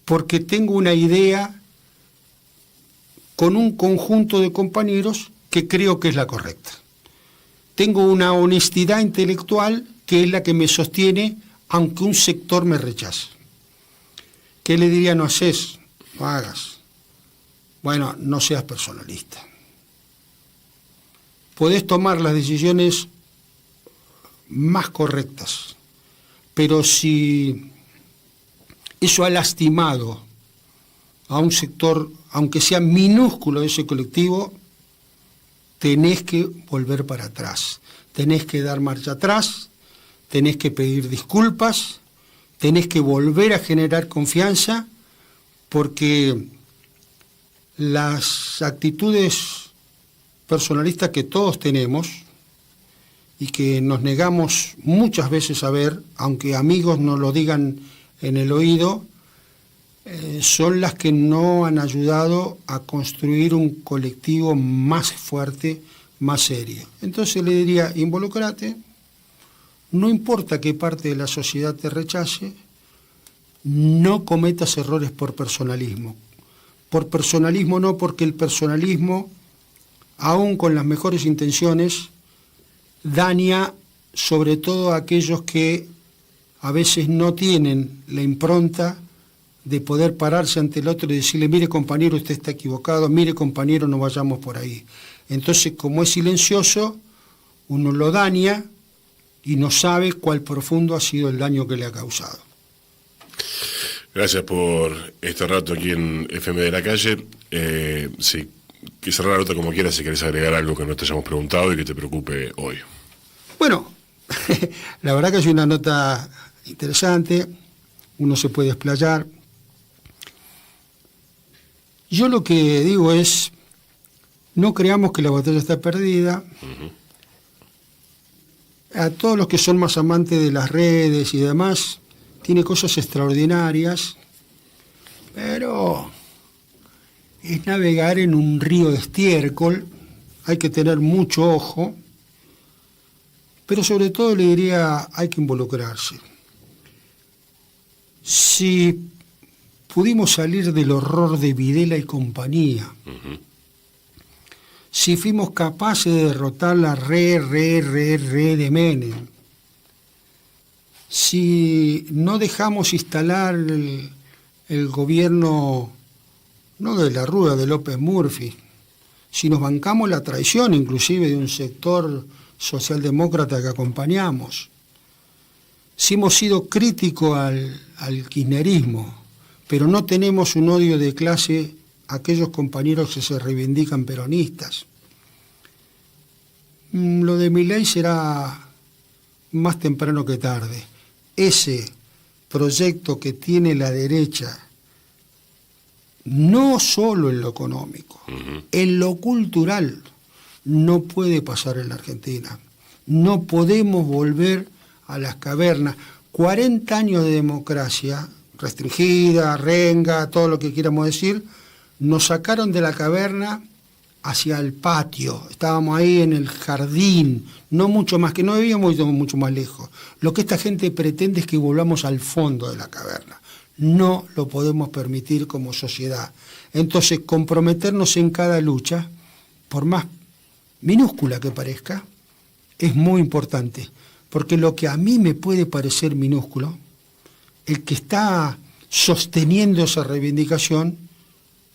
porque tengo una idea con un conjunto de compañeros que creo que es la correcta. Tengo una honestidad intelectual que es la que me sostiene, aunque un sector me rechace. ¿Qué le diría? No haces, no hagas. Bueno, no seas personalista. Podés tomar las decisiones más correctas, pero si eso ha lastimado a un sector, aunque sea minúsculo de ese colectivo, tenés que volver para atrás, tenés que dar marcha atrás, tenés que pedir disculpas, tenés que volver a generar confianza, porque las actitudes personalistas que todos tenemos y que nos negamos muchas veces a ver, aunque amigos nos lo digan en el oído, son las que no han ayudado a construir un colectivo más fuerte, más serio. Entonces le diría, involúcrate, no importa qué parte de la sociedad te rechace, no cometas errores por personalismo. Por personalismo no, porque el personalismo, aún con las mejores intenciones, daña sobre todo a aquellos que a veces no tienen la impronta de poder pararse ante el otro y decirle, mire compañero, usted está equivocado, mire compañero, no vayamos por ahí. Entonces, como es silencioso, uno lo daña y no sabe cuál profundo ha sido el daño que le ha causado. Gracias por este rato aquí en FM de la Calle. Sí, que cerrar la nota como quieras, si querés agregar algo que no te hayamos preguntado y que te preocupe hoy. Bueno, la verdad que es una nota interesante, uno se puede explayar. Yo lo que digo es, no creamos que la batalla está perdida. A todos los que son más amantes de las redes y demás, tiene cosas extraordinarias, pero es navegar en un río de estiércol, hay que tener mucho ojo, pero sobre todo le diría, hay que involucrarse. Si pudimos salir del horror de Videla y compañía, si fuimos capaces de derrotar la re de Menem, si no dejamos instalar el gobierno, no de la Rúa, de López Murphy, si nos bancamos la traición inclusive de un sector socialdemócrata que acompañamos, si hemos sido críticos al kirchnerismo, pero no tenemos un odio de clase a aquellos compañeros que se reivindican peronistas, lo de Milei será más temprano que tarde. Ese proyecto que tiene la derecha, no solo en lo económico, en lo cultural, no puede pasar en la Argentina. No podemos volver a las cavernas. 40 años de democracia, restringida, renga, todo lo que quieramos decir, nos sacaron de la caverna hacia el patio. Estábamos ahí en el jardín, no mucho más, que no debíamos ir mucho más lejos. Lo que esta gente pretende es que volvamos al fondo de la caverna. No lo podemos permitir como sociedad. Entonces, comprometernos en cada lucha, por más minúscula que parezca, es muy importante. Porque lo que a mí me puede parecer minúsculo, el que está sosteniendo esa reivindicación,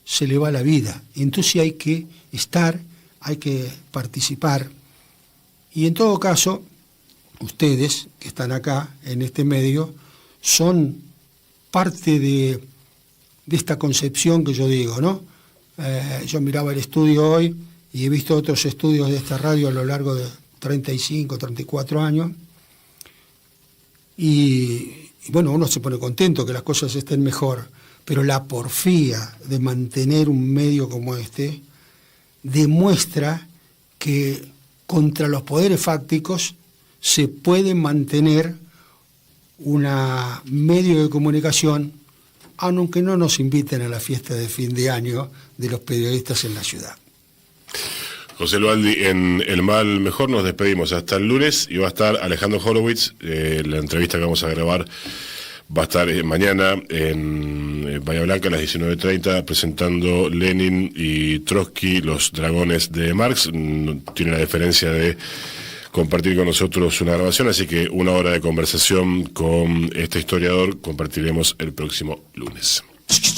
se le va la vida. Entonces hay que estar, hay que participar. Y en todo caso, ustedes que están acá en este medio, son parte de esta concepción que yo digo, ¿no? Yo miraba el estudio hoy y he visto otros estudios de esta radio a lo largo de 35, 34 años. Y bueno, uno se pone contento que las cosas estén mejor, pero la porfía de mantener un medio como este demuestra que contra los poderes fácticos se puede mantener un medio de comunicación, aunque no nos inviten a la fiesta de fin de año de los periodistas en la ciudad. José Lualdi, en El Mal Mejor nos despedimos hasta el lunes y va a estar Alejandro Horowitz. La entrevista que vamos a grabar va a estar mañana en Bahía Blanca a las 19:30 presentando Lenin y Trotsky, los dragones de Marx. Tiene la deferencia de compartir con nosotros una grabación, así que 1 hora de conversación con este historiador compartiremos el próximo lunes.